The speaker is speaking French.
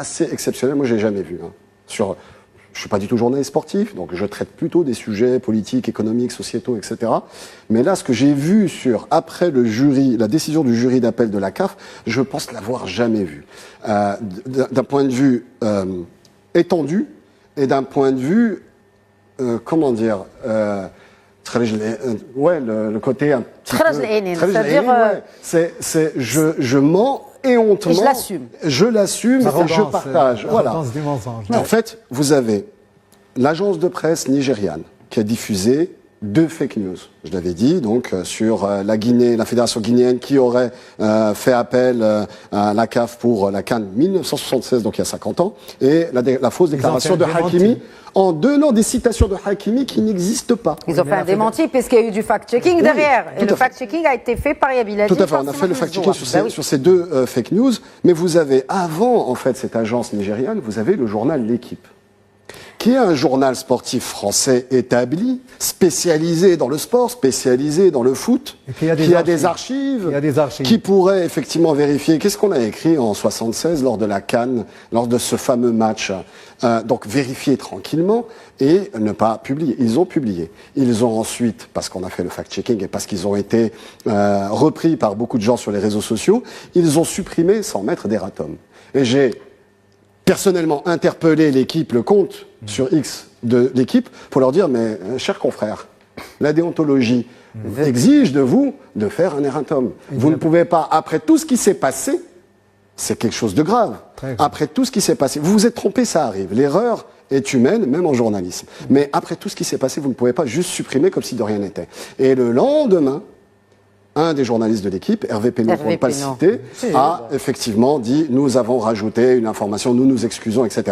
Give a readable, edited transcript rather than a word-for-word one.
assez exceptionnel, moi j'ai jamais vu. Je ne suis pas du tout journaliste sportif, donc je traite plutôt des sujets politiques, économiques, sociétaux, etc. Mais là, ce que j'ai vu après le jury, la décision du jury d'appel de la CAF, je pense l'avoir jamais vu. D'un point de vue étendu et d'un point de vue, comment dire, le côté un petit peu... C'est-à-dire, je mens éhontement. Et je l'assume. Je l'assume et je partage. Voilà. En fait, vous avez l'agence de presse nigériane qui a diffusé 2 fake news. Je l'avais dit, donc, sur la Guinée, la fédération guinéenne qui aurait fait appel à la CAF pour la CAN 1976, donc il y a 50 ans, et la fausse déclaration de Hakimi, en donnant des citations de Hakimi qui n'existent pas. Ils ont fait un démenti puisqu'il y a eu du fact-checking derrière. Et le fact-checking a été fait par Yabiladi. Tout à fait, on a fait le fact-checking sur ces 2 fake news, mais vous avez, avant en fait cette agence nigériane, vous avez le journal L'Équipe, qui est un journal sportif français établi, spécialisé dans le sport, spécialisé dans le foot, qui a des archives, qui pourrait effectivement vérifier qu'est-ce qu'on a écrit en 76 lors de la CAN, lors de ce fameux match. Donc vérifier tranquillement et ne pas publier. Ils ont publié. Ils ont ensuite, parce qu'on a fait le fact-checking et parce qu'ils ont été repris par beaucoup de gens sur les réseaux sociaux, ils ont supprimé sans mettre d'erratum. Et j'ai personnellement interpellé l'équipe, le compte sur X de l'équipe, pour leur dire, mais chers confrères, la déontologie exige de vous de faire un erratum. Vous ne pouvez pas, après tout ce qui s'est passé, c'est quelque chose de grave. Après tout ce qui s'est passé, vous vous êtes trompé, ça arrive. L'erreur est humaine, même en journalisme. Mais après tout ce qui s'est passé, vous ne pouvez pas juste supprimer comme si de rien n'était. Et le lendemain, un des journalistes de l'équipe, Hervé Pénaud, pour ne pas le citer, a effectivement dit « Nous avons rajouté une information, nous nous excusons, etc. »